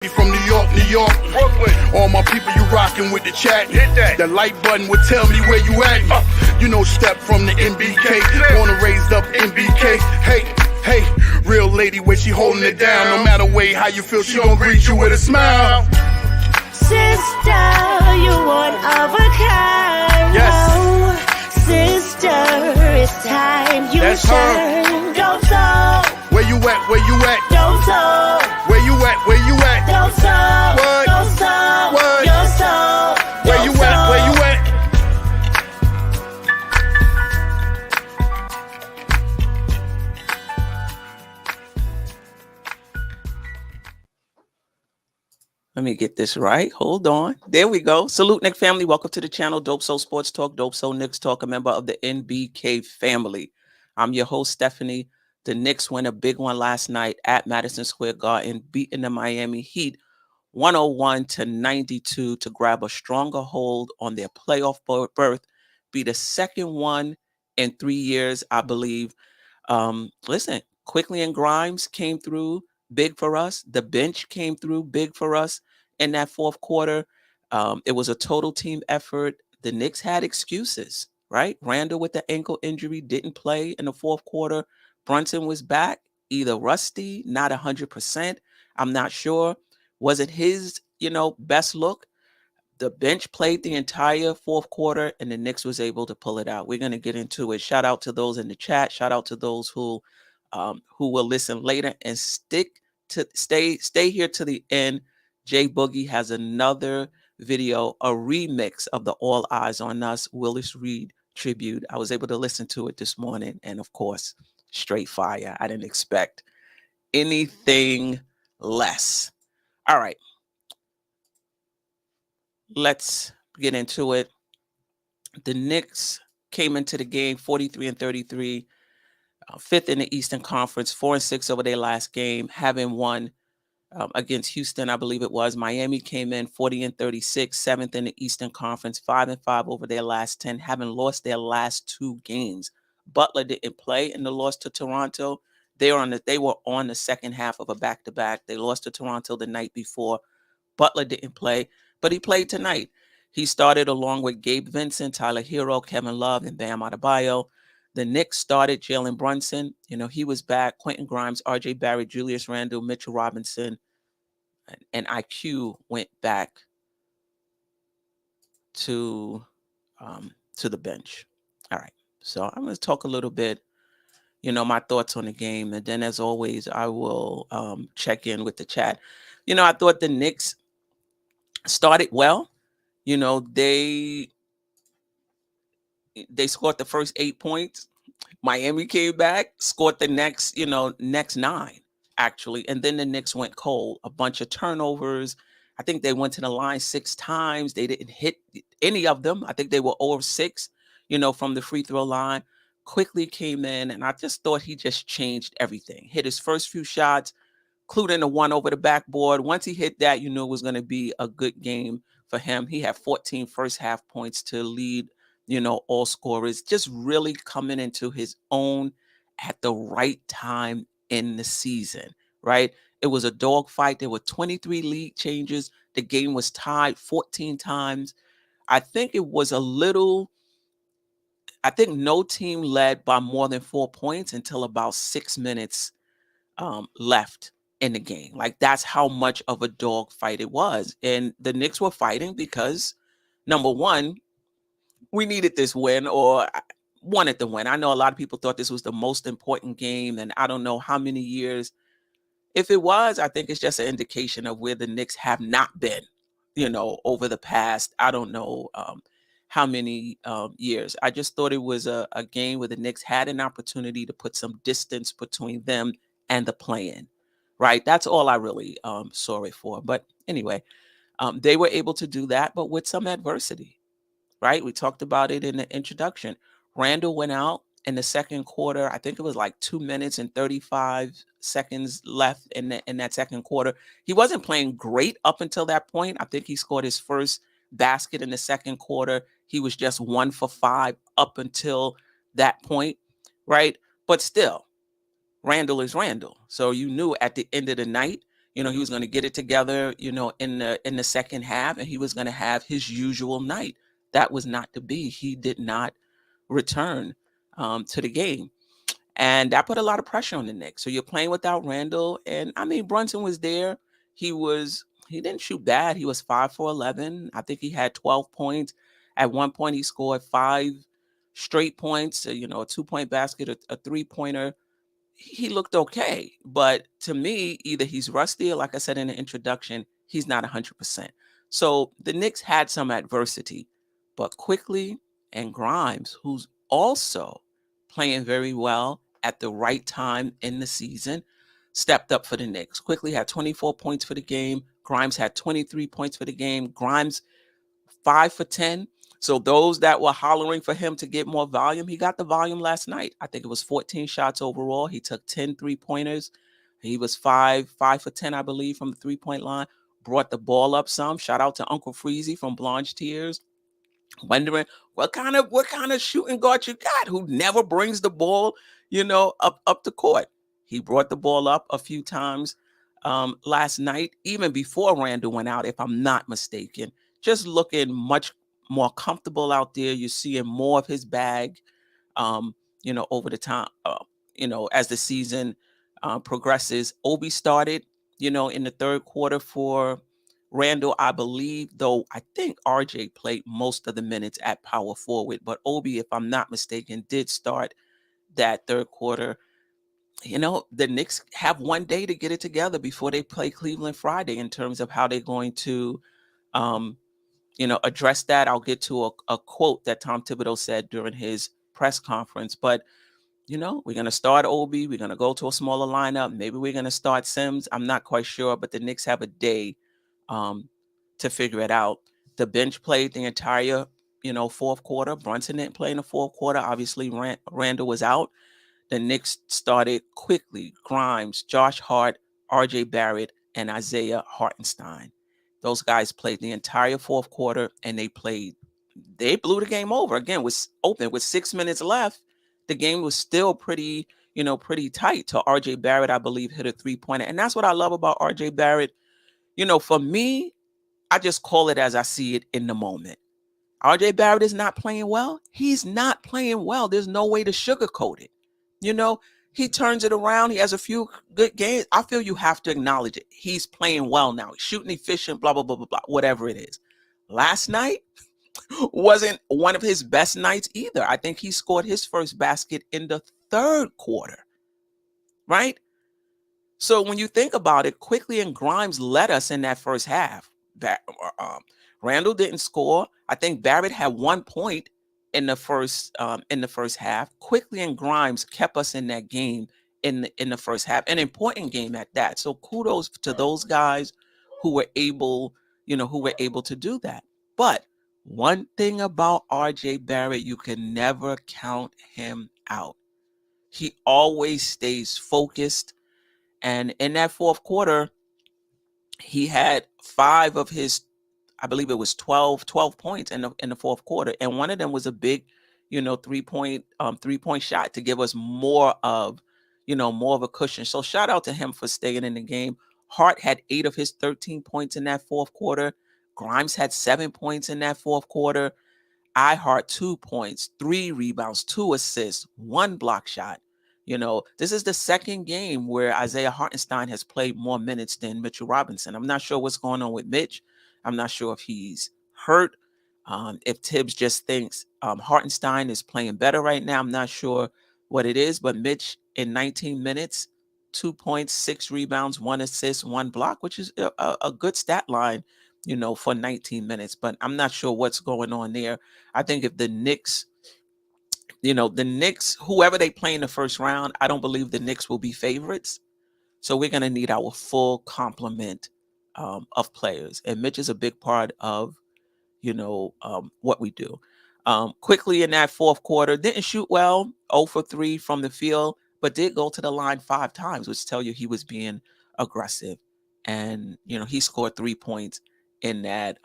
From New York, Brooklyn. All my people, you rockin' with the chat. Hit that. The like button would tell me where you at. You know, Step from the MBK. Born and raised up MBK. Hey, real lady, where she holding it down. No matter way how you feel, she gon' greet you with a smile. Sister, you one of a kind. Yes. Oh, sister, it's time you That's shine. Don't talk. Where you at? Where you at? Don't talk. Where you at? Where you at? Don't talk. What? Don't talk. What? Don't talk. Where you at? Where you at? Let me get this right. Hold on. There we go. Salute, Knick family. Welcome to the channel, Dope Soul Sports Talk, Dope Soul Knicks Talk, a member of the NBK family. I'm your host, Stephanie. The Knicks win a big one last night at Madison Square Garden, beating the Miami Heat 101-92 to grab a stronger hold on their playoff berth, be the second one in 3 years, I believe. Listen, Quickley and Grimes came through big for us. The bench came through big for us in that fourth quarter. It was a total team effort. The Knicks had excuses, right? Randle with the ankle injury didn't play in the fourth quarter. Brunson was back, either rusty, not 100%. I'm not sure. Was it his, best look? The bench played the entire fourth quarter, and the Knicks was able to pull it out. We're going to get into it. Shout out to those in the chat. Shout out to those who will listen later and stay here to the end. Jay Boogie has another video, a remix of the All Eyes on Us Willis Reed tribute. I was able to listen to it this morning, and of course, straight fire. I didn't expect anything less. All right. Let's get into it. The Knicks came into the game 43-33, fifth in the Eastern Conference, 4-6 over their last game, having won against Houston, I believe it was. Miami came in 40-36, seventh in the Eastern Conference, 5-5 over their last 10, having lost their last 2 games. Butler didn't play in the loss to Toronto. They were on the second half of a back-to-back. They lost to Toronto the night before. Butler didn't play, but he played tonight. He started along with Gabe Vincent, Tyler Hero, Kevin Love, and Bam Adebayo. The Knicks started Jalen Brunson. He was back. Quentin Grimes, R.J. Barrett, Julius Randle, Mitchell Robinson, and IQ went back to the bench. All right. So I'm going to talk a little bit, my thoughts on the game. And then, as always, I will check in with the chat. I thought the Knicks started well. They scored the first 8 points. Miami came back, scored the next 9, actually. And then the Knicks went cold. A bunch of turnovers. I think they went to the line 6 times. They didn't hit any of them. I think they were 0 of 6, from the free throw line. Quickley came in, and I just thought he just changed everything. Hit his first few shots, including the one over the backboard. Once he hit that, it was going to be a good game for him. He had 14 first half points to lead, all scorers, just really coming into his own at the right time in the season, right? It was a dogfight. There were 23 lead changes. The game was tied 14 times. I think no team led by more than 4 points until about 6 minutes left in the game. Like, that's how much of a dogfight it was. And the Knicks were fighting because, number one, we needed this win, or wanted to win. I know a lot of people thought this was the most important game, and I don't know how many years. If it was, I think it's just an indication of where the Knicks have not been, over the past, I don't know how many years. I just thought it was a game where the Knicks had an opportunity to put some distance between them and the play-in, right? That's all I really saw it for. But anyway, they were able to do that, but with some adversity. Right? We talked about it in the introduction. Randle went out in the second quarter. I think it was like 2 minutes and 35 seconds left in that second quarter. He wasn't playing great up until that point. I think he scored his first basket in the second quarter. He was just 1 for 5 up until that point, right? But still, Randle is Randle. So you knew at the end of the night, he was going to get it together, in the second half, and he was going to have his usual night. That was not to be. He did not return to the game. And that put a lot of pressure on the Knicks. So you're playing without Randle. And I mean, Brunson was there. He didn't shoot bad. He was 5 for 11. I think he had 12 points. At one point, he scored 5 straight points, a 2-point basket, a 3-pointer. He looked okay. But to me, either he's rusty or, like I said in the introduction, he's not 100%. So the Knicks had some adversity. But Quickley and Grimes, who's also playing very well at the right time in the season, stepped up for the Knicks. Quickley had 24 points for the game. Grimes had 23 points for the game. Grimes 5 for 10. So those that were hollering for him to get more volume, he got the volume last night. I think it was 14 shots overall. He took 10 3-pointers. He was 5 for 10, I believe, from the 3-point line. Brought the ball up some. Shout out to Uncle Freezy from Blanche Tears. Wondering what kind of shooting guard you got who never brings the ball, up the court. He brought the ball up a few times last night, even before Randle went out, if I'm not mistaken. Just looking much more comfortable out there. You're seeing more of his bag, over the time, as the season progresses. Obi started, in the third quarter for Randle, I believe, though I think RJ played most of the minutes at power forward, but Obi, if I'm not mistaken, did start that third quarter. The Knicks have one day to get it together before they play Cleveland Friday in terms of how they're going to, address that. I'll get to a quote that Tom Thibodeau said during his press conference, but we're going to start Obi. We're going to go to a smaller lineup. Maybe we're going to start Sims. I'm not quite sure, but the Knicks have a day to figure it out. The bench played the entire, fourth quarter. Brunson didn't play in the fourth quarter. Obviously, Randle was out. The Knicks started Quickley, Grimes, Josh Hart, RJ Barrett, and Isaiah Hartenstein. Those guys played the entire fourth quarter, and they blew the game over. Again, was open with 6 minutes left. The game was still pretty tight till RJ Barrett, I believe, hit a 3-pointer. And that's what I love about RJ Barrett. For me, I just call it as I see it in the moment. RJ Barrett is not playing well. He's not playing well. There's no way to sugarcoat it. He turns it around. He has a few good games. I feel you have to acknowledge it. He's playing well now. He's shooting efficient, blah, blah, blah, blah, blah, whatever it is. Last night wasn't one of his best nights either. I think he scored his first basket in the third quarter, right? So when you think about it, Quickley and Grimes led us in that first half. Randle didn't score. I think Barrett had 1 point in the first half. Quickley and Grimes kept us in that game in the first half, an important game at that. So kudos to those guys who were able to do that. But one thing about RJ Barrett, you can never count him out. He always stays focused. And in that fourth quarter, he had 5 of his, I believe it was 12 points in the fourth quarter. And one of them was a big, 3-point shot to give us more of a cushion. So shout out to him for staying in the game. Hart had 8 of his 13 points in that fourth quarter. Grimes had 7 points in that fourth quarter. Hart 2 points, 3 rebounds, 2 assists, 1 block shot. This is the second game where Isaiah Hartenstein has played more minutes than Mitchell Robinson. I'm not sure what's going on with Mitch. I'm not sure if he's hurt, if Tibbs just thinks Hartenstein is playing better right now. I'm not sure what it is, but Mitch in 19 minutes, 2 points, 6 rebounds, 1 assist, 1 block, which is a good stat line, for 19 minutes. But I'm not sure what's going on there. I think if the Knicks, whoever they play in the first round, I don't believe the Knicks will be favorites. So we're going to need our full complement of players. And Mitch is a big part of, what we do. Quickley in that fourth quarter, didn't shoot well, 0 for 3 from the field, but did go to the line 5 times, which tell you he was being aggressive. And, he scored 3 points in that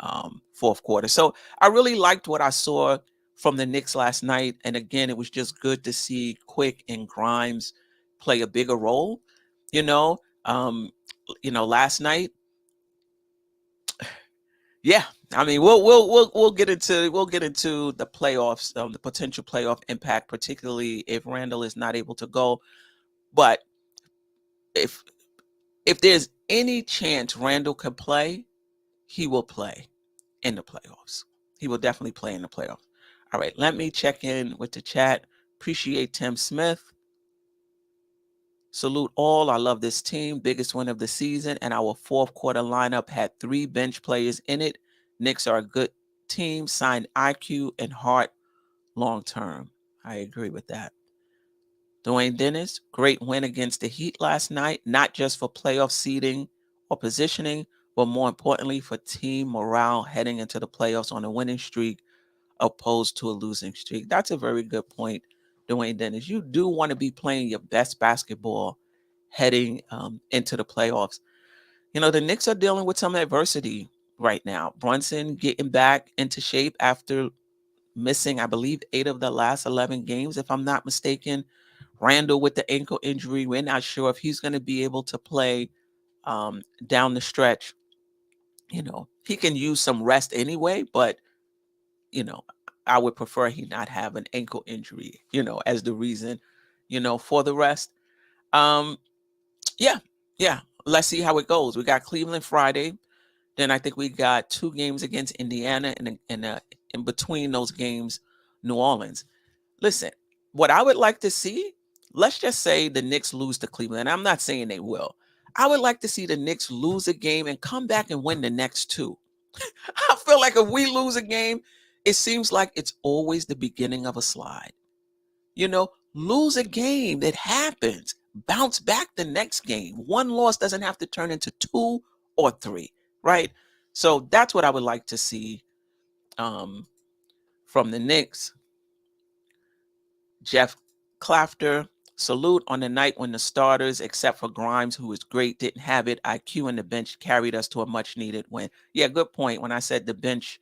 fourth quarter. So I really liked what I saw from the Knicks last night. And again, it was just good to see Quick and Grimes play a bigger role. Last night, yeah. I mean, we'll get into the playoffs, the potential playoff impact, particularly if Randle is not able to go. But if there's any chance Randle can play, he will play in the playoffs. He will definitely play in the playoffs. All right, let me check in with the chat. Appreciate Tim Smith. Salute all. I love this team. Biggest win of the season. And our fourth quarter lineup had 3 bench players in it. Knicks are a good team. Signed IQ and Hart long term. I agree with that. Dwayne Dennis, great win against the Heat last night, not just for playoff seeding or positioning, but more importantly for team morale heading into the playoffs on a winning streak opposed to a losing streak. That's a very good point, Dwayne Dennis. You do want to be playing your best basketball heading into the playoffs. The Knicks are dealing with some adversity right now. Brunson getting back into shape after missing, I believe, 8 of the last 11 games, if I'm not mistaken. Randle with the ankle injury. We're not sure if he's going to be able to play down the stretch. He can use some rest anyway, but, I would prefer he not have an ankle injury, as the reason, for the rest. Yeah. Let's see how it goes. We got Cleveland Friday. Then I think we got 2 games against Indiana, and in between those games, New Orleans. Listen, what I would like to see, let's just say the Knicks lose to Cleveland. I'm not saying they will. I would like to see the Knicks lose a game and come back and win the next 2. I feel like if we lose a game, it seems like it's always the beginning of a slide. Lose a game. That happens. Bounce back the next game. 1 loss doesn't have to turn into 2 or 3, right? So that's what I would like to see from the Knicks. Jeff Clafter, salute on the night when the starters, except for Grimes, who was great, didn't have it. IQ and the bench carried us to a much-needed win. Yeah, good point. When I said the bench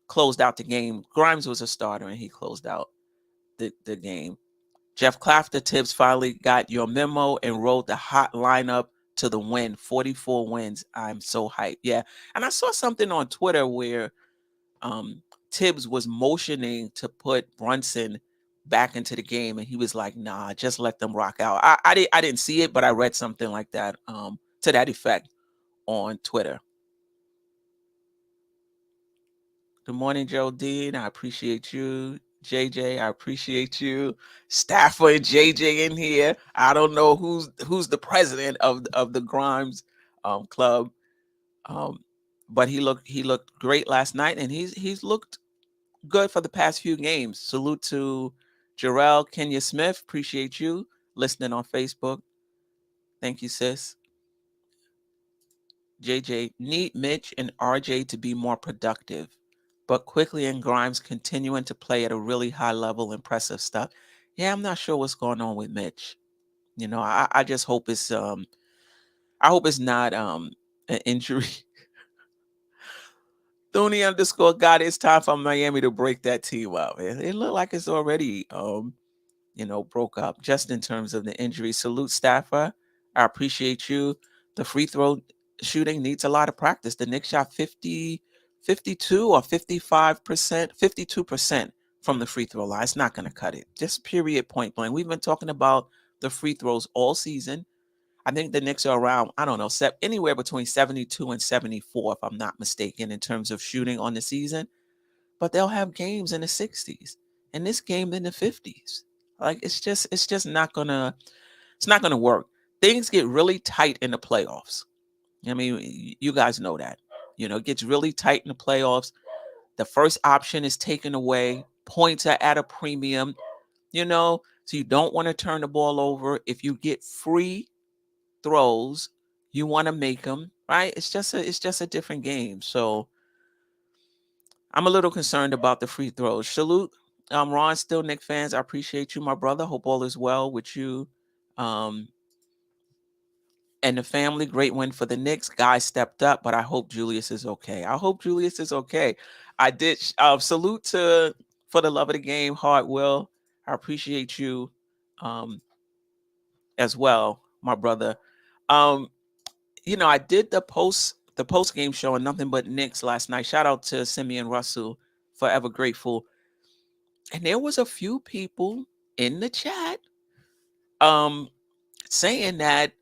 closed out the game, Grimes was a starter, and he closed out the game. Jeff Clafter, Tibbs finally got your memo and rolled the hot lineup to the win. 44 wins. I'm so hyped. Yeah, and I saw something on Twitter where Tibbs was motioning to put Brunson back into the game, and he was like, nah, just let them rock out. I didn't see it, but I read something like that to that effect on Twitter. Good morning, Joe Dean. I appreciate you. JJ, I appreciate you. Staffer and JJ in here. I don't know who's the president of the Grimes club, but he looked great last night, and he's looked good for the past few games. Salute to Jarrell Kenya Smith. Appreciate you listening on Facebook. Thank you, sis. JJ, need Mitch and RJ to be more productive, but Quickley and Grimes continuing to play at a really high level. Impressive stuff. Yeah, I'm not sure what's going on with Mitch. I just hope it's not an injury. Thony _ God, it's time for Miami to break that team up. It looked like it's already broke up just in terms of the injury. Salute, Staffer. I appreciate you. The free throw shooting needs a lot of practice. The Knicks shot 52 or 55%, 52% from the free throw line. It's not going to cut it. Just period, point blank. We've been talking about the free throws all season. I think the Knicks are around, I don't know, anywhere between 72 and 74, if I'm not mistaken, in terms of shooting on the season. But they'll have games in the 60s, and this game in the 50s. Like it's just not gonna work. Things get really tight in the playoffs. I mean, you guys know that. It gets really tight in the playoffs. The first option is taken away. Points are at a premium. So you don't want to turn the ball over. If you get free throws, you want to make them, right? It's just a different game. So I'm a little concerned about the free throws. Salute, Ron, still Knicks fans. I appreciate you, my brother. Hope all is well with you and the family. Great win for the Knicks. Guys stepped up, but I hope Julius is okay. I did salute to for the love of the game, Hartwell. I appreciate you as well, my brother. Um, I did the post game show on Nothing But Knicks last night. Shout out to Simeon Russell, forever grateful. And there was a few people in the chat saying that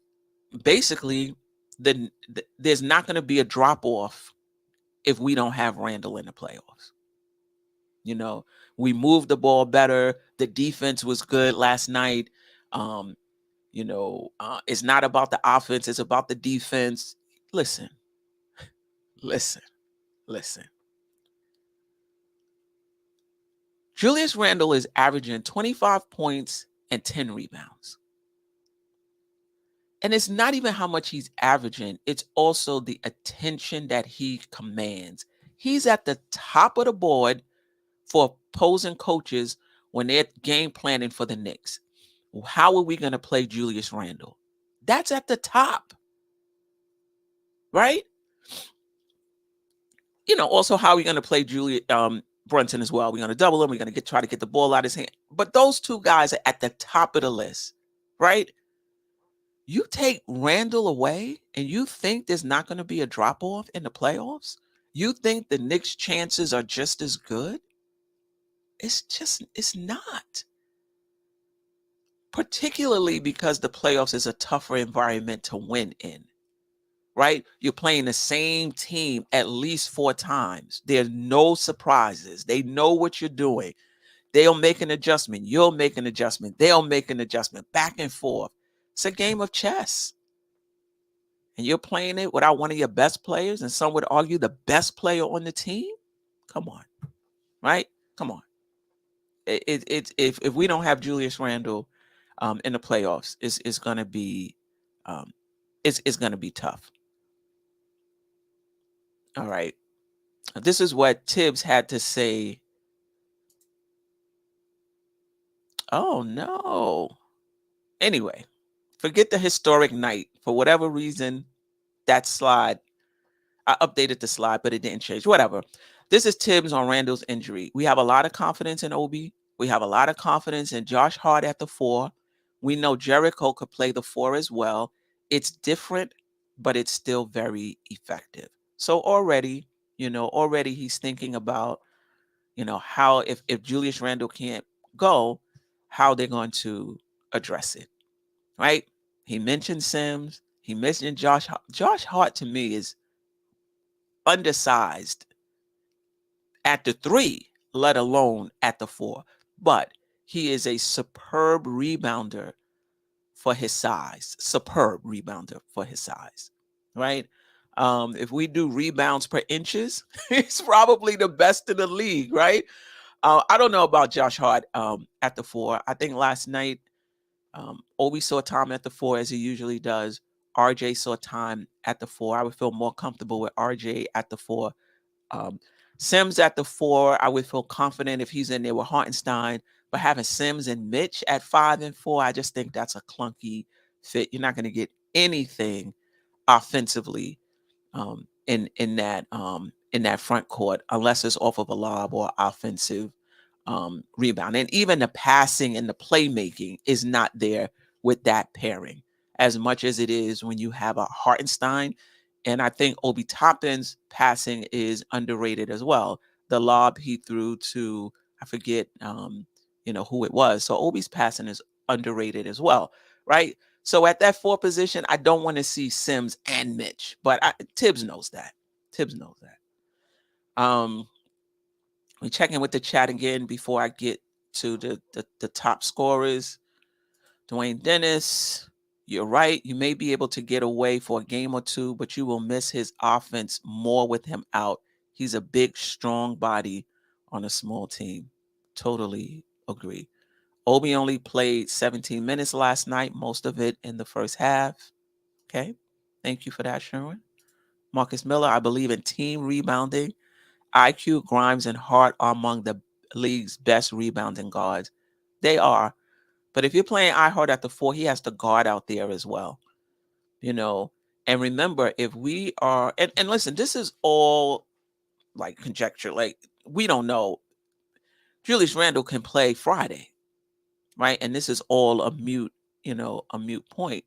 basically there's not going to be a drop off if we don't have Randle in the playoffs. We moved the ball better. The defense was good last night. It's not about the offense, it's about the defense. Listen. Julius Randle is averaging 25 points and 10 rebounds. And it's not even how much he's averaging, it's also the attention that he commands. He's at the top of the board for opposing coaches when they're game planning for the Knicks. How are we going to play Julius Randle? That's at the top, right? Also how are we going to play Brunson as well? We're going to double him. We're going to try to get the ball out of his hand. But those two guys are at the top of the list, right? You take Randle away and you think there's not going to be a drop-off in the playoffs? You think the Knicks' chances are just as good? It's not. Particularly because the playoffs is a tougher environment to win in, right? You're playing the same team at least 4 times. There's no surprises. They know what you're doing. They'll make an adjustment. You'll make an adjustment. They'll make an adjustment. Back and forth. It's a game of chess. And you're playing it without one of your best players, and some would argue the best player on the team? Come on, right? Come on. If we don't have Julius Randle in the playoffs, it's going to be it's going to be tough. All right. This is what Tibbs had to say. Oh, no. Anyway, forget the historic night. For whatever reason, that slide, I updated the slide, but it didn't change. Whatever. This is Tibbs on Randle's injury. We have a lot of confidence in Obi. We have a lot of confidence in Josh Hart at the 4. We know Jericho could play the 4 as well. It's different, but it's still very effective. So already he's thinking about, how if Julius Randle can't go, how they're going to address it, right? He mentioned Sims. He mentioned Josh Hart. Josh Hart, to me, is undersized at the 3, let alone at the 4. But he is a superb rebounder for his size. Superb rebounder for his size, right? If we do rebounds per inches, he's probably the best in the league, right? I don't know about Josh Hart at the 4. I think last night, Obi saw time at the 4 as he usually does. RJ saw time at the 4. I would feel more comfortable with RJ at the 4. Sims at the 4, I would feel confident if he's in there with Hartenstein. But having Sims and Mitch at 5 and 4, I just think that's a clunky fit. You're not going to get anything offensively in that front court unless it's off of a lob or offensive rebound. And even the passing and the playmaking is not there with that pairing as much as it is when you have a Hartenstein. And I think Obi Toppin's passing is underrated as well. The lob he threw to, I forget, who it was. So Obi's passing is underrated as well, right? So at that 4 position, I don't want to see Sims and Mitch, but Tibbs knows that. We check in with the chat again before I get to the top scorers. Dwayne Dennis, you're right. You may be able to get away for a game or 2, but you will miss his offense more with him out. He's a big, strong body on a small team. Totally agree. Obi only played 17 minutes last night, most of it in the first half. Okay. Thank you for that, Sherwin. Marcus Miller, I believe in team rebounding. IQ, Grimes, and Hart are among the league's best rebounding guards. They are. But if you're playing Hart at the 4, he has to guard out there as well. And remember, if we are, and listen, this is all like conjecture. Like, we don't know. Julius Randle can play Friday, right? And this is all a moot point.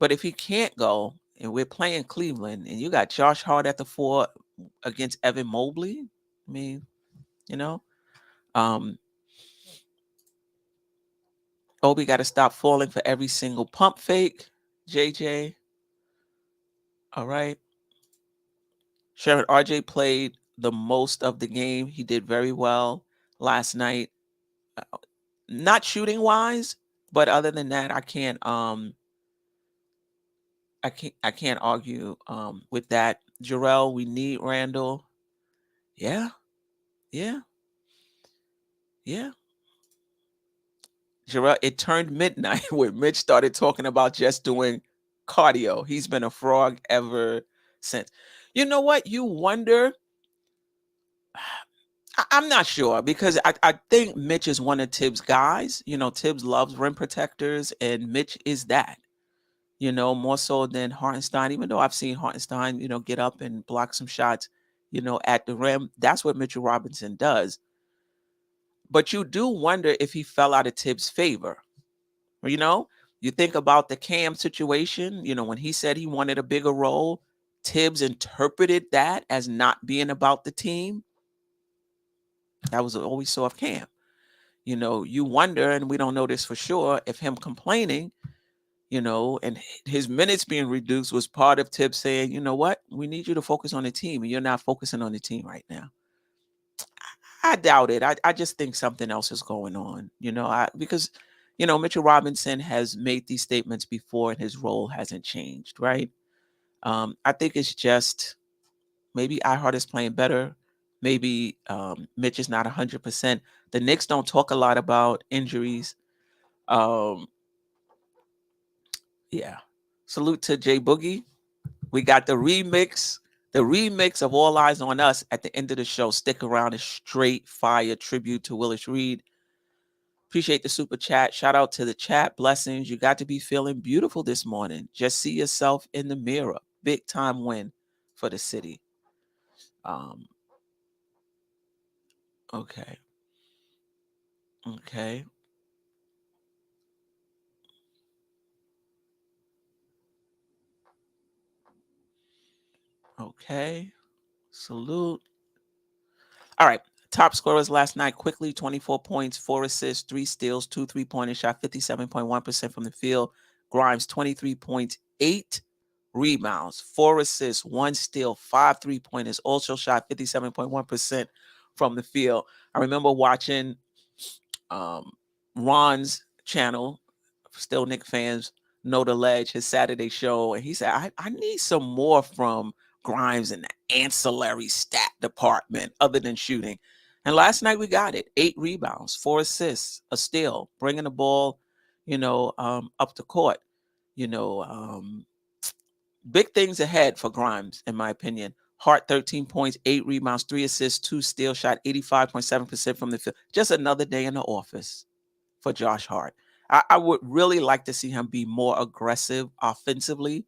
But if he can't go, and we're playing Cleveland, and you got Josh Hart at the 4 against Evan Mobley, I mean, you know, Obi got to stop falling for every single pump fake. JJ, all right. Sharon, RJ played the most of the game. He did very well last night. Not shooting wise, but other than that, I can't argue with that. Jarrell, we need Randle. Yeah. Jarrell, it turned midnight when Mitch started talking about just doing cardio. He's been a frog ever since. You know what? You wonder. I'm not sure, because I think Mitch is one of Tibbs' guys. You know, Tibbs loves rim protectors, and Mitch is that, you know, more so than Hartenstein, even though I've seen Hartenstein, you know, get up and block some shots, you know, at the rim. That's what Mitchell Robinson does. But you do wonder if he fell out of Tibbs' favor. You know, you think about the Cam situation, you know, when he said he wanted a bigger role, Tibbs interpreted that as not being about the team. That was all we saw of Cam. You know, you wonder, and we don't know this for sure, if him complaining, you know, and his minutes being reduced was part of Tibbs saying, you know what, we need you to focus on the team, and you're not focusing on the team right now. I doubt it. I just think something else is going on, you know, because, you know, Mitchell Robinson has made these statements before and his role hasn't changed, right? I think it's just maybe iHeart is playing better. Maybe Mitch is not 100%. The Knicks don't talk a lot about injuries. Yeah. Salute to Jay Boogie. We got the remix of All Eyes on Us at the end of the show. Stick around. It's straight fire tribute to Willis Reed. Appreciate the super chat. Shout out to the chat. Blessings. You got to be feeling beautiful this morning. Just see yourself in the mirror. Big time win for the city. Okay. Salute. All right. Top scorers last night: Quickly, 24 points, 4 assists, 3 steals, 2 3-pointers, shot 57.1% from the field. Grimes, 23 points, 8 rebounds, 4 assists, 1 steal, 5 3-pointers, also shot 57.1% from the field. I remember watching Ron's channel, still Knicks fans know the ledge, his Saturday show, and he said, I need some more from Grimes in the ancillary stat department other than shooting. And last night we got it. 8 rebounds, 4 assists, a steal, bringing the ball, you know, up the court. You know, big things ahead for Grimes, in my opinion. Hart, 13 points, 8 rebounds, 3 assists, 2 steals, shot 85.7% from the field. Just another day in the office for Josh Hart. I would really like to see him be more aggressive offensively,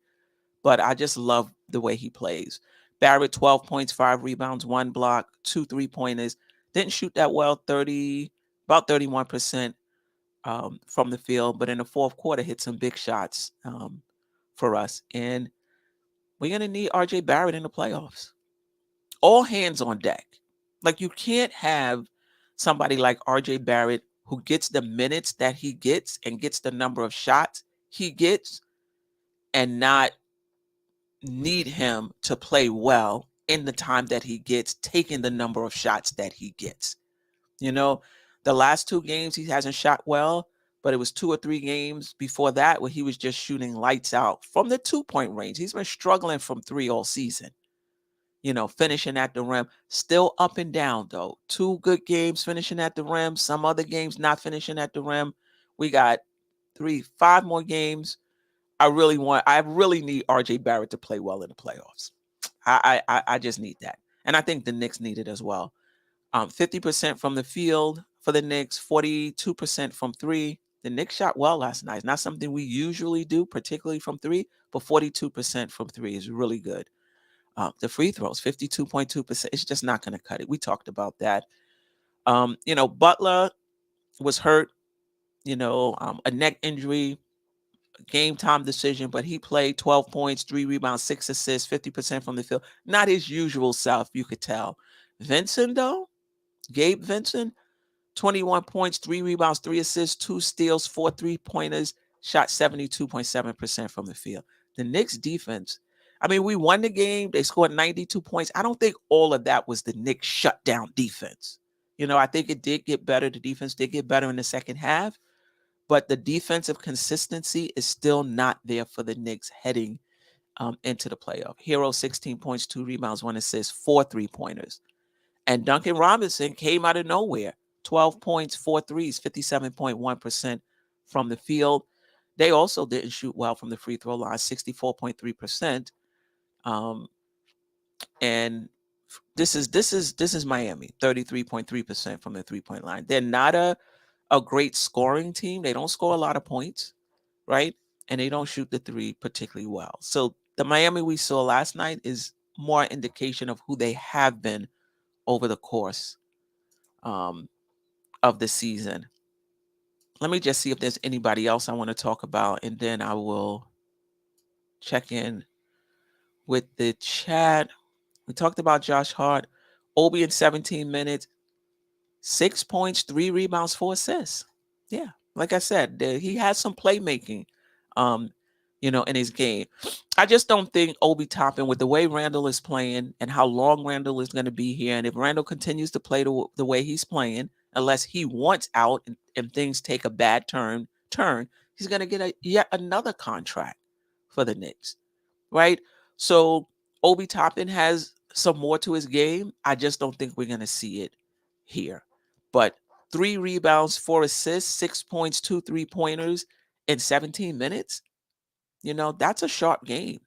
but I just love the way he plays. Barrett, 12 points, 5 rebounds, 1 block, 2 3-pointers. Didn't shoot that well, about 31% from the field, but in the fourth quarter hit some big shots for us. And we're going to need RJ Barrett in the playoffs. All hands on deck. Like, you can't have somebody like RJ Barrett who gets the minutes that he gets and gets the number of shots he gets and not need him to play well in the time that he gets, taking the number of shots that he gets. You know, the last 2 games he hasn't shot well, but it was 2 or 3 games before that where he was just shooting lights out from the 2-point range. He's been struggling from 3 all season. You know, finishing at the rim, still up and down though. 2 good games finishing at the rim, some other games not finishing at the rim. We got 5 more games. I really need RJ Barrett to play well in the playoffs. I just need that. And I think the Knicks need it as well. 50% from the field for the Knicks, 42% from 3. The Knicks shot well last night. It's not something we usually do, particularly from 3, but 42% from 3 is really good. The free throws, 52.2%. It's just not going to cut it. We talked about that. You know, Butler was hurt, you know, a neck injury. game time decision, but he played 12 points, 3 rebounds, 6 assists, 50% from the field. Not his usual self, you could tell. Vincent, though, Gabe Vincent, 21 points, 3 rebounds, 3 assists, 2 steals, 4 3-pointers, shot 72.7% from the field. The Knicks defense, I mean, we won the game. They scored 92 points. I don't think all of that was the Knicks shutdown defense. I think it did get better. The defense did get better in the second half, but the defensive consistency is still not there for the Knicks heading into the playoff. Hero, 16 points, 2 rebounds, 1 assist, 4 3-pointers. And Duncan Robinson came out of nowhere. 12 points, 4 threes, 57.1% from the field. They also didn't shoot well from the free throw line, 64.3%. And this is Miami, 33.3% from the 3-point line. They're not a great scoring team. They don't score a lot of points, right? And they don't shoot the three particularly well. So the Miami we saw last night is more indication of who they have been over the course of the season. Let me just see if there's anybody else I want to talk about, and then I will check in with the chat. We talked about Josh Hart. Obi in 17 minutes, 6 points, 3 rebounds, 4 assists. Yeah, like I said, he has some playmaking, in his game. I just don't think Obi Toppin, with the way Randle is playing and how long Randle is going to be here, and if Randle continues to play the way he's playing, unless he wants out and things take a bad turn, he's going to get yet another contract for the Knicks, right? So Obi Toppin has some more to his game. I just don't think we're going to see it here. But 3 rebounds, 4 assists, 6 points, 2 3-pointers in 17 minutes. That's a sharp game.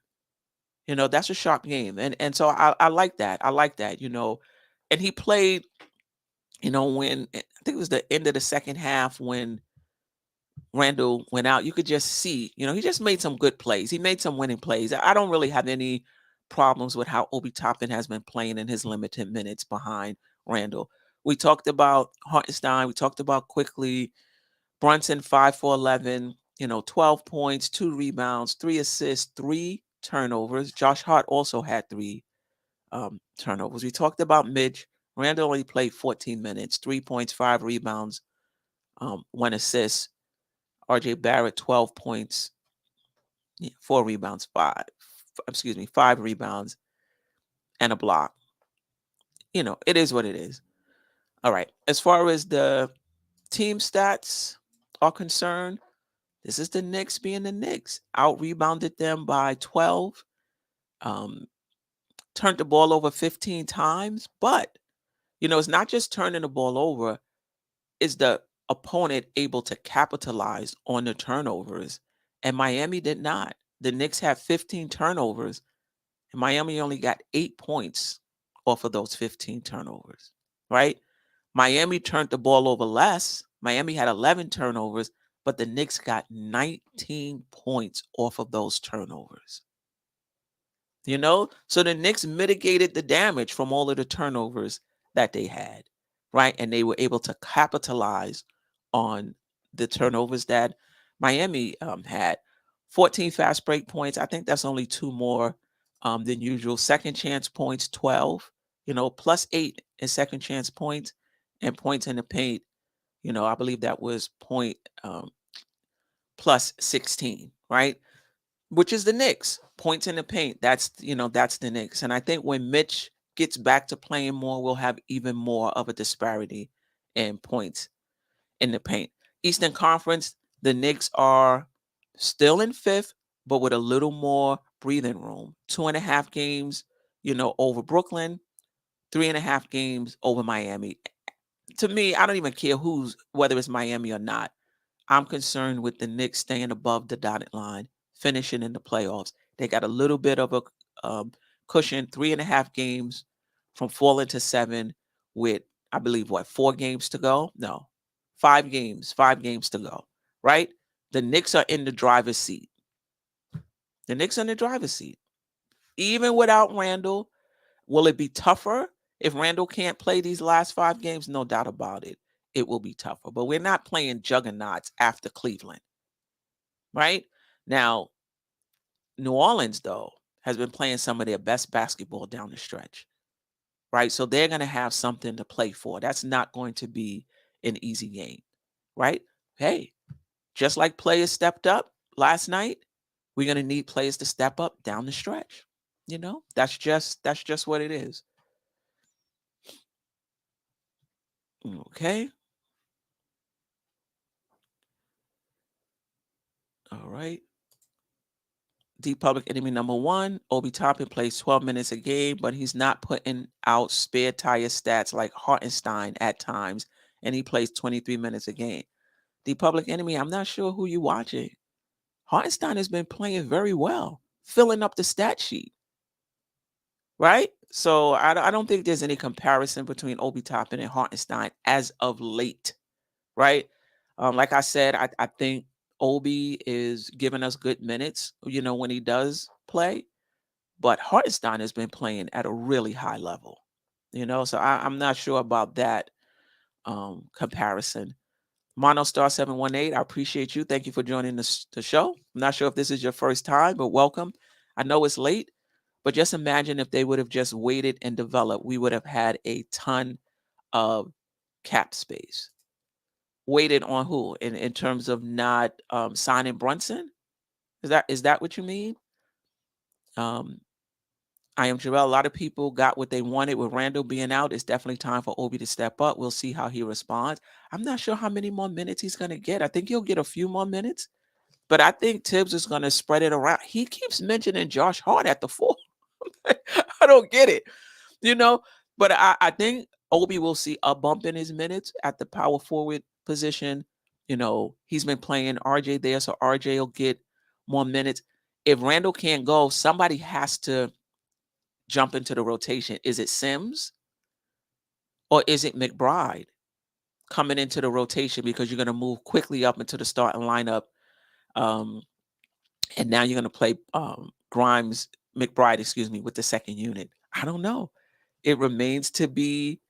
That's a sharp game. And so I like that. I like that, and he played, when I think it was the end of the second half when Randle went out, you could just see, he just made some good plays. He made some winning plays. I don't really have any problems with how Obi Toppin has been playing in his limited minutes behind Randle. We talked about Hartenstein. We talked about QUICKLEY. Brunson, 5 for 11, 12 points, 2 rebounds, 3 assists, 3 turnovers. Josh Hart also had 3 turnovers. We talked about Midge. Randle only played 14 minutes, 3 points, 5 rebounds, 1 assist. RJ Barrett, 12 points, 4 rebounds, 5 rebounds, and a block. It is what it is. All right. As far as the team stats are concerned, this is the Knicks being the Knicks. Out-rebounded them by 12. Turned the ball over 15 times. But, it's not just turning the ball over. Is the opponent able to capitalize on the turnovers? And Miami did not. The Knicks had 15 turnovers. And Miami only got 8 points off of those 15 turnovers, right? Miami turned the ball over less. Miami had 11 turnovers, but the Knicks got 19 points off of those turnovers. So the Knicks mitigated the damage from all of the turnovers that they had, right? And they were able to capitalize on the turnovers that Miami had. 14 fast break points. I think that's only 2 more than usual. Second chance points, 12, plus 8 in second chance points, and points in the paint. I believe that was plus 16, right? Which is the Knicks. Points in the paint. That's the Knicks. And I think when Mitch gets back to playing more, we'll have even more of a disparity in points in the paint. Eastern Conference, the Knicks are still in 5th, but with a little more breathing room. 2.5 games, over Brooklyn, 3.5 games over Miami. To me, I don't even care whether it's Miami or not. I'm concerned with the Knicks staying above the dotted line, finishing in the playoffs. They got a little bit of a cushion, 3.5 games from falling to 7 with, I believe, 4 games to go? No, 5 games to go, right? The Knicks are in the driver's seat. Even without Randle, will it be tougher if Randle can't play these last 5 games? No doubt about it. It will be tougher. But we're not playing juggernauts after Cleveland, right? Now, New Orleans, though, has been playing some of their best basketball down the stretch, right? So they're going to have something to play for. That's not going to be an easy game, right? Hey, just like players stepped up last night, we're going to need players to step up down the stretch. That's just what it is. Okay. All right. Deep Public Enemy number 1, Obi Toppin plays 12 minutes a game, but he's not putting out spare tire stats like Hartenstein at times, and he plays 23 minutes a game. Deep Public Enemy, I'm not sure who you're watching. Hartenstein has been playing very well, filling up the stat sheet, right? So I don't think there's any comparison between Obi Toppin and Hartenstein as of late, right? Like I said, I think Obi is giving us good minutes, when he does play. But Hartenstein has been playing at a really high level, so I'm not sure about that comparison. Monostar 718, I appreciate you. Thank you for joining the show. I'm not sure if this is your first time, but welcome. I know it's late, but just imagine if they would have just waited and developed, we would have had a ton of cap space. Waited on who? In terms of not signing Brunson? Is that what you mean? I am Jarrell. A lot of people got what they wanted with Randle being out. It's definitely time for Obi to step up. We'll see how he responds. I'm not sure how many more minutes he's going to get. I think he'll get a few more minutes, but I think Tibbs is going to spread it around. He keeps mentioning Josh Hart at the 4. I don't get it, but I think Obi will see a bump in his minutes at the power forward position. He's been playing RJ there, so RJ will get more minutes. If Randle can't go, somebody has to jump into the rotation. Is it Sims or is it McBride coming into the rotation because you're going to move quickly up into the starting lineup? And now you're going to play McBride, with the second unit. I don't know. It remains to be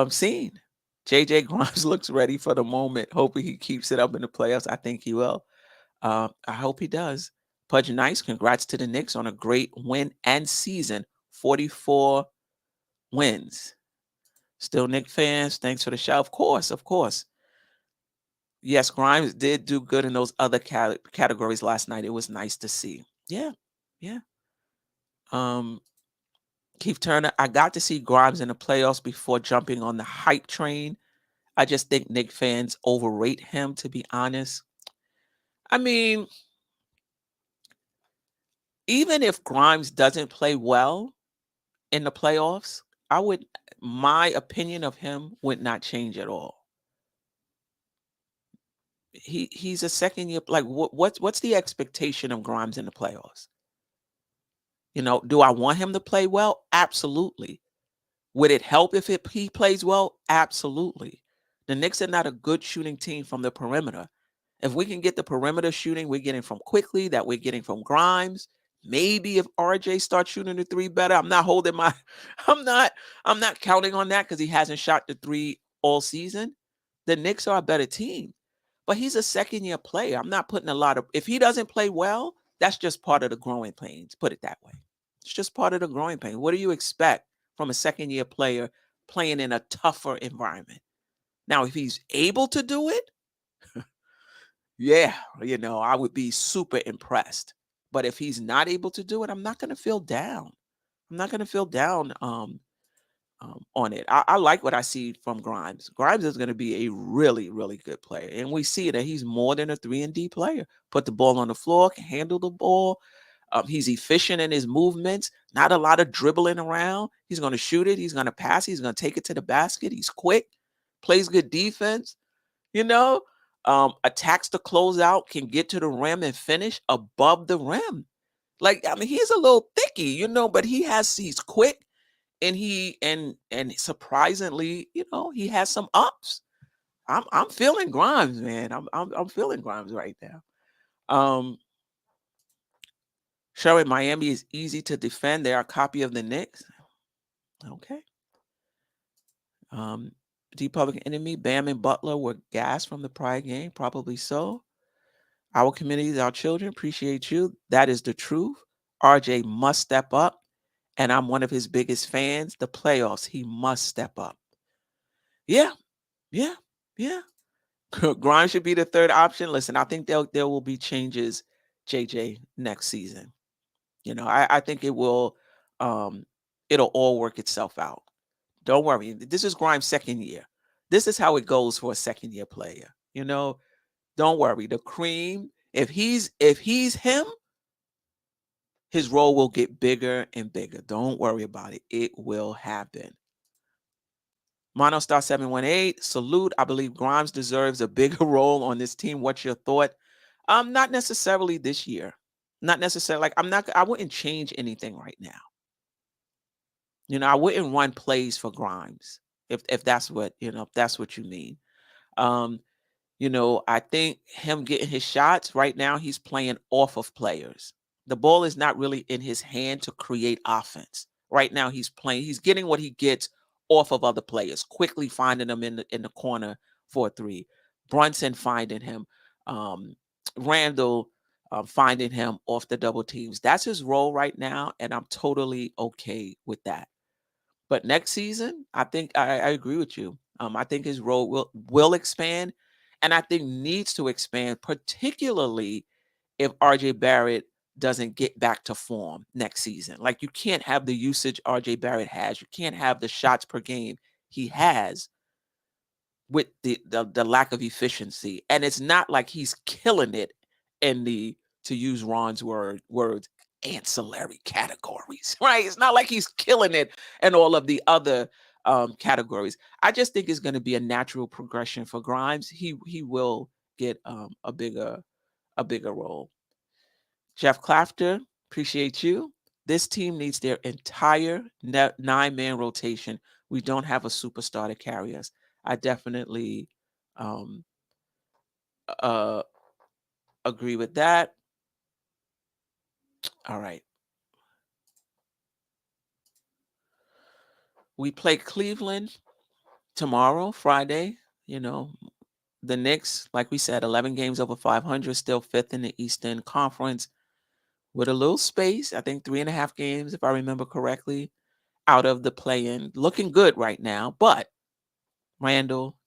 seen. JJ Grimes looks ready for the moment. Hoping he keeps it up in the playoffs. I think he will. I hope he does. Pudge Nice, congrats to the Knicks on a great win and season. 44 wins. Still Knick fans, thanks for the shout. Of course. Yes, Grimes did do good in those other categories last night. It was nice to see. Yeah. Keith Turner, I got to see Grimes in the playoffs before jumping on the hype train. I just think Knick fans overrate him, to be honest. I mean, even if Grimes doesn't play well in the playoffs, my opinion of him would not change at all. He's a second year. Like, what's the expectation of Grimes in the playoffs? Do I want him to play well? Absolutely. Would it help if he plays well? Absolutely. The Knicks are not a good shooting team from the perimeter. If we can get the perimeter shooting we're getting from Quickley, that we're getting from Grimes, maybe if RJ starts shooting the 3 better, I'm not counting on that because he hasn't shot the 3 all season. The Knicks are a better team. But he's a second-year player. I'm not putting if he doesn't play well, that's just part of the growing pains. Put it that way. It's just part of the growing pain. What do you expect from a second-year player playing in a tougher environment? Now, if he's able to do it, yeah, I would be super impressed. But if he's not able to do it, I'm not going to feel down. I'm not going to feel down on it. I like what I see from Grimes. Grimes is going to be a really, really good player. And we see that he's more than a 3-and-D player. Put the ball on the floor, can handle the ball. He's efficient in his movements. Not a lot of dribbling around. He's going to shoot it. He's going to pass. He's going to take it to the basket. He's quick. Plays good defense. Attacks the closeout, can get to the rim and finish above the rim. He's a little thicky, but he's quick. And and surprisingly, he has some ups. I'm feeling Grimes, man. I'm feeling Grimes right now. Showing Miami is easy to defend. They are a copy of the Knicks. Okay. Deep Public Enemy, Bam and Butler were gassed from the prior game. Probably so. Our communities, our children appreciate you. That is the truth. RJ must step up. And I'm one of his biggest fans. The playoffs, he must step up. Yeah, yeah, yeah. Grimes should be the third option. Listen, I think there will be changes, JJ, next season. I think it'll all work itself out. Don't worry. This is Grimes' second year. This is how it goes for a second year player. Don't worry. The cream, if he's him, his role will get bigger and bigger. Don't worry about it. It will happen. Monostar 718, salute. I believe Grimes deserves a bigger role on this team. What's your thought? Not necessarily this year. Not necessarily. I wouldn't change anything right now. I wouldn't run plays for Grimes if that's what, if that's what you mean. I think him getting his shots right now, he's playing off of players. The ball is not really in his hand to create offense. Right now he's getting what he gets off of other players, quickly finding them in the corner for a three. Brunson finding him, Randle finding him off the double teams. That's his role right now, and I'm totally okay with that. But next season, I think I agree with you. I think his role will expand, and I think needs to expand, particularly if RJ Barrett doesn't get back to form next season. Like, you can't have the usage RJ Barrett has. You can't have the shots per game he has with the lack of efficiency. And it's not like he's killing it in the, to use Ron's words, ancillary categories, right? It's not like he's killing it in all of the other categories. I just think it's going to be a natural progression for Grimes. He will get a bigger role. Jeff Clafter, appreciate you. This team needs their entire 9-man rotation. We don't have a superstar to carry us. I definitely agree with that. All right. We play Cleveland tomorrow, Friday. The Knicks, like we said, 11 games over 500, still fifth in the Eastern Conference with a little space. I think 3.5 games, if I remember correctly, out of the play-in. Looking good right now, but Randle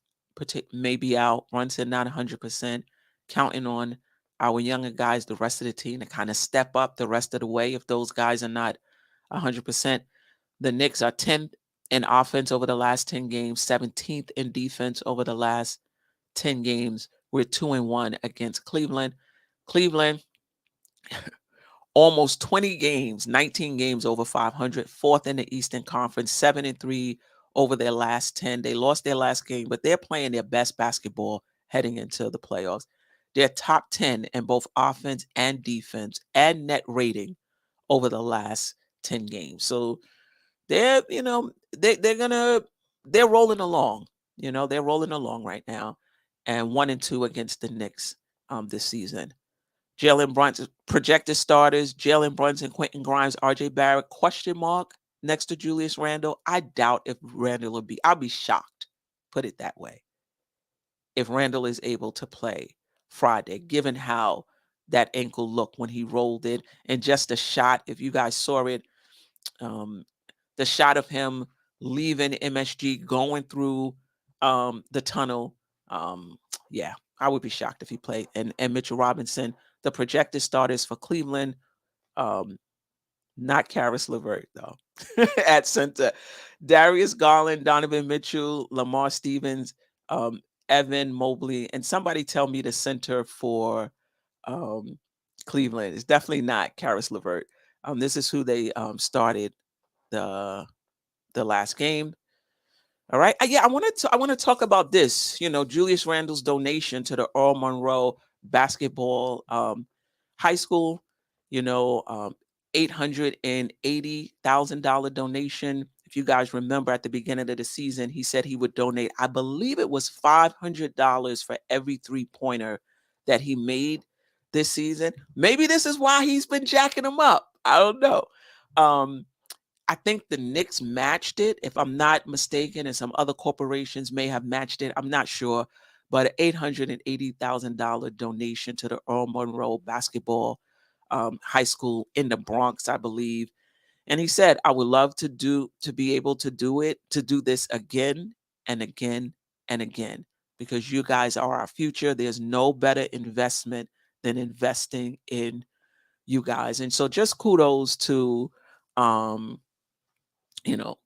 may be out. Brunson not 100%. Counting on our younger guys, the rest of the team, to kind of step up the rest of the way if those guys are not 100%. The Knicks are 10th in offense over the last 10 games, 17th in defense over the last 10 games. We're 2-1 against Cleveland. Cleveland, almost 20 games, 19 games over 500, fourth in the Eastern Conference, 7-3 over their last 10. They lost their last game, but they're playing their best basketball heading into the playoffs. They're top 10 in both offense and defense and net rating over the last 10 games. So they're rolling along. They're rolling along right now, and 1-2 against the Knicks this season. Jalen Brunson, projected starters, Jalen Brunson, Quentin Grimes, RJ Barrett, question mark next to Julius Randle. I doubt if Randle will be. I'll be shocked, put it that way, if Randle is able to play Friday, given how that ankle looked when he rolled it. And just a shot, if you guys saw it, the shot of him leaving MSG, going through the tunnel. Yeah, I would be shocked if he played. And Mitchell Robinson, the projected starters for Cleveland, not Karis LeVert, though, at center. Darius Garland, Donovan Mitchell, Lamar Stevens, Evan Mobley, and somebody tell me the center for Cleveland. It's definitely not Karis LeVert. This is who they started the last game. All right. Yeah, I want to talk about this. Julius Randle's donation to the Earl Monroe basketball high school. $880,000 donation. If you guys remember, at the beginning of the season, he said he would donate, I believe it was $500 for every 3-pointer that he made this season. Maybe this is why he's been jacking them up. I don't know. I think the Knicks matched it, if I'm not mistaken, and some other corporations may have matched it. I'm not sure. but an $880,000 donation to the Earl Monroe basketball high school in the Bronx, I believe. And he said, I would love to be able to do this again and again and again, because you guys are our future. There's no better investment than investing in you guys. And so just kudos to,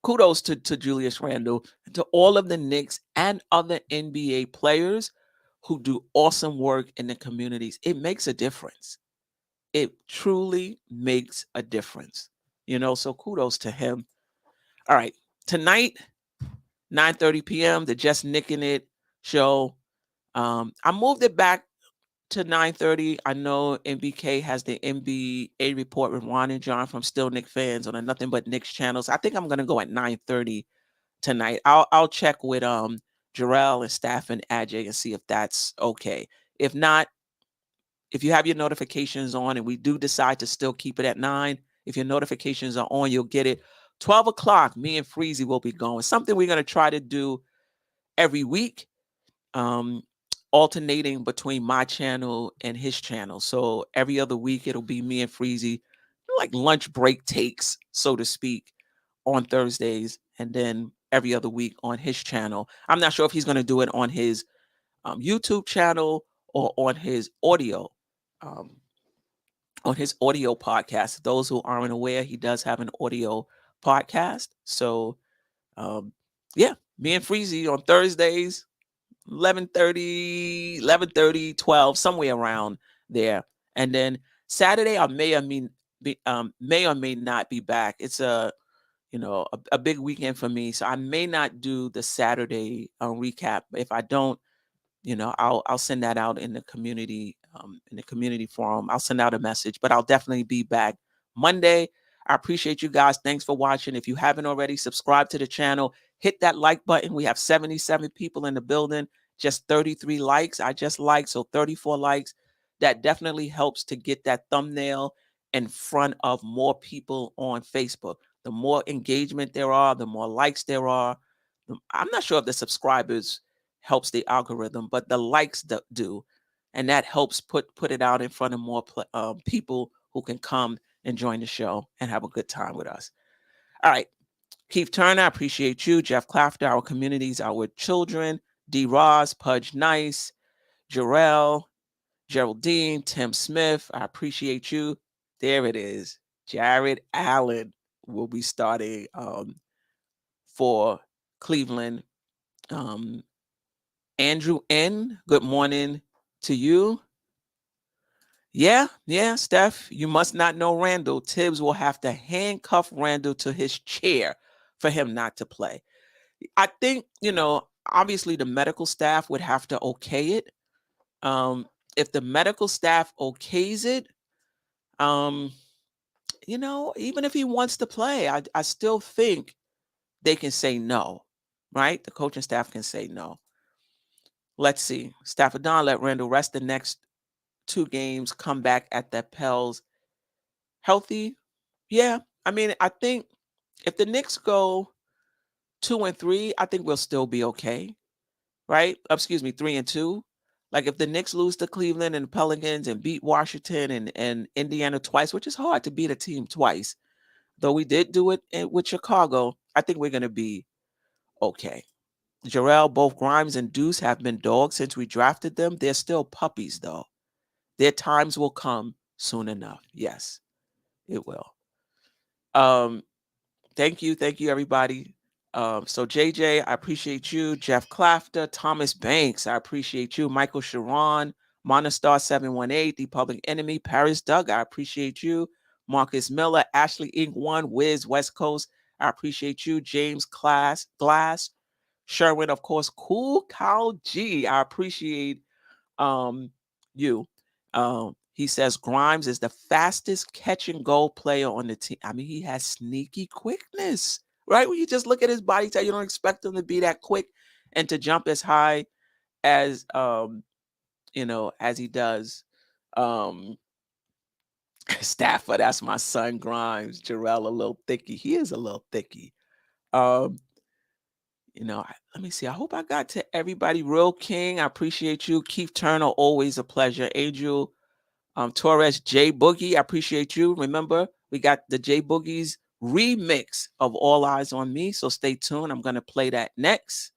kudos to Julius Randle, and to all of the Knicks and other NBA players who do awesome work in the communities. It makes a difference. It truly makes a difference. So kudos to him. All right. Tonight, 9:30 p.m., the Just Nicking It show. I moved it back to 9:30. I know MBK has the NBA report with Ron and John from Still Nick Fans on the Nothing But Knicks channels. I think I'm gonna go at 9:30 tonight. I'll check with Jarrell and Staff and Ajay and see if that's okay. If not, if you have your notifications on and we do decide to still keep it at 9, if your notifications are on, you'll get it. 12 o'clock, me and Freezy will be going. Something we're going to try to do every week, alternating between my channel and his channel. So every other week, it'll be me and Freezy, like lunch break takes, so to speak, on Thursdays. And then every other week on his channel. I'm not sure if he's going to do it on his YouTube channel or on his audio podcast. Those who aren't aware, he does have an audio podcast. So yeah, me and Freezy on Thursdays, 11:30, 12, somewhere around there. And then Saturday, I may or may not be back. It's a big weekend for me, so I may not do the Saturday recap. If I don't, I'll send that out in the community forum. I'll send out a message, but I'll definitely be back Monday. I appreciate you guys. Thanks for watching. If you haven't already, subscribe to the channel. Hit that like button. We have 77 people in the building, just 33 likes. I just liked, so 34 likes. That definitely helps to get that thumbnail in front of more people on Facebook. The more engagement there are, the more likes there are. I'm not sure if the subscribers helps the algorithm, but the likes do, and that helps put it out in front of more people who can come and join the show and have a good time with us. All right, Keith Turner, I appreciate you. Jeff Clafter, our communities, our children. D. Ross, Pudge Nice, Jarrell, Geraldine, Tim Smith, I appreciate you. There it is. Jared Allen will be starting for Cleveland. Andrew N., good morning to you. Yeah, Steph, you must not know Randle. Tibbs will have to handcuff Randle to his chair for him not to play. I think, obviously the medical staff would have to okay it. If the medical staff okays it, even if he wants to play, I still think they can say no, right? The coaching staff can say no. Let's see. Stafford Don let Randle rest the next 2 games, come back at the Pels healthy. Yeah. I mean, I think if the Knicks go 2-3, I think we'll still be okay. Right? Excuse me, 3-2. Like if the Knicks lose to Cleveland and the Pelicans and beat Washington and Indiana twice, which is hard to beat a team twice, though we did do it with Chicago, I think we're going to be okay. Jarrell, both Grimes and Deuce have been dogs since we drafted them. They're still puppies, though. Their times will come soon enough. Yes, it will. Thank you, everybody. So JJ, I appreciate you. Jeff Clafter, Thomas Banks, I appreciate you. Michael Sharon, Monostar 718, The Public Enemy, Paris Doug, I appreciate you. Marcus Miller, Ashley Inc. 1, Wiz, West Coast, I appreciate you. James Glass, Sherwin, of course, Cool Cow G, I appreciate you. He says Grimes is the fastest catch and go player on the team. I mean, he has sneaky quickness, right? When you just look at his body type, you don't expect him to be that quick and to jump as high as as he does. Stafford, that's my son Grimes. Jarrell, a little thicky. He is a little thicky. let me see. I hope I got to everybody. Real King, I appreciate you. Keith Turner, always a pleasure. Angel Torres, J Boogie, I appreciate you. Remember, we got the J Boogie's remix of All Eyes on Me, so stay tuned. I'm going to play that next.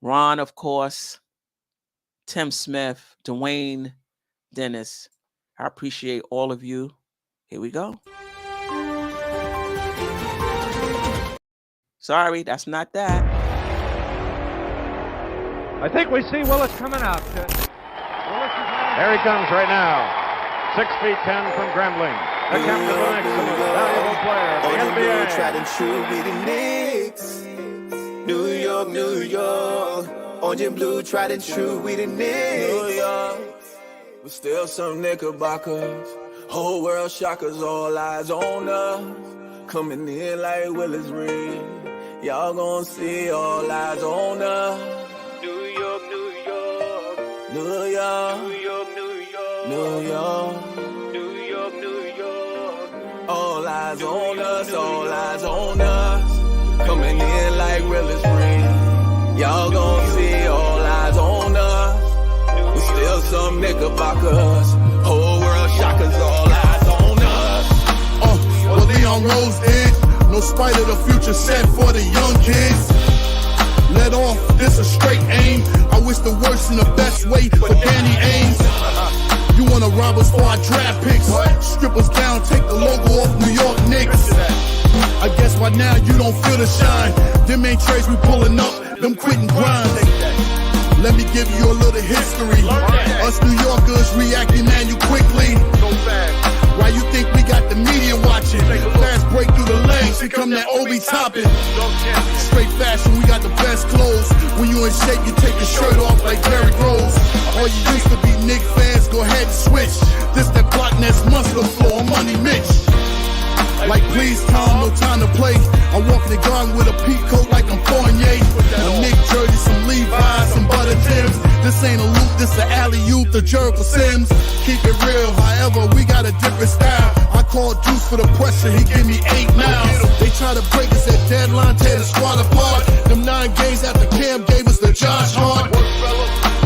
Ron, of course, Tim Smith, Dwayne Dennis, I appreciate all of you. Here we go. Sorry, that's not that. I think we see Willis coming out. There he comes right now. 6'10" from Grambling. The captain of the Knicks, the most valuable player in the NBA. Tried and true with the Knicks. New York, New York. Orange and blue, tried and true with the Knicks. New York, but still some Knickerbockers. Whole world shockers, all eyes on us. Coming in like Willis Reed. Y'all gon' see all eyes on us. New York, New York. New York, New York, New York. New York, New York, New York. All eyes on us, all eyes on us. Coming in like Willis Reed. Y'all gon' see all eyes on us. We still some Knickerbockers. Whole world shockers, all eyes on us. What Leon Rose did, no spite of the future set for the young kids. Let off, this a straight aim. I wish the worst and the best way for Danny Ainge. You wanna rob us for our draft picks? Strip us down, take the logo off New York Knicks. I guess by now you don't feel the shine. Them ain't trades we pulling up, them quitting grind. Let me give you a little history. Us New Yorkers reacting man, you quickly. Why you think we got the media watching? Fast break through the legs, here come that Obi topping. Straight fashion, we got the best clothes. When you in shape, you take your shirt off like Derrick Rose. All you used to be Knicks fans, go ahead and switch. This that block nest muscle floor, money Mitch. Like please Tom, no time to play. I walk in the garden with a peak coat like I'm Fournier. A Nick jersey, some Levi's, some butter Timbs. This ain't a loop, this a alley-oop, the Jericho Sims. Keep it real, however, we got a different style. I call Deuce for the pressure, he give me 8 now. They try to break us at deadline, tear the squad apart. Them 9 games after Cam gave us the Josh Hart.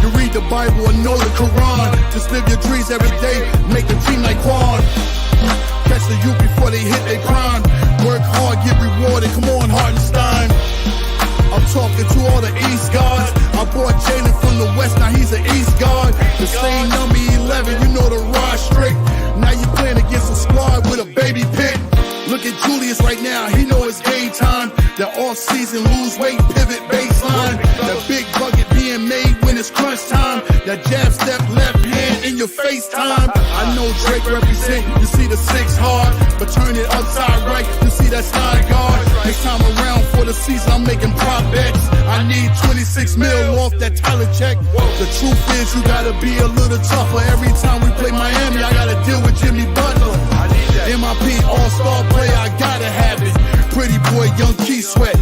You read the Bible and know the Quran. Just live your dreams every day, make a team like Quan. Catch the youth before they hit their prime. Work hard, get rewarded. Come on, Hartenstein. I'm talking to all the East guards. I bought Jalen from the West, now he's an East guard. The same number 11, you know the rod strict. Now you playing against a squad with a baby pick. Look at Julius right now, he know it's game time. The off-season lose weight, pivot baseline. The big bucket being made when it's crunch time. That jab step left hand in your face time. I know Drake represent, you see the 6 hard. But turn it upside right, you see that side guard. Next time around for the season, I'm making prop bets. I need 26 mil off that Tyler check. The truth is you gotta be a little tougher. Every time we play Miami, I gotta deal with Jimmy Butler. MIP all-star player, I gotta have it. Pretty boy, young Key Sweat.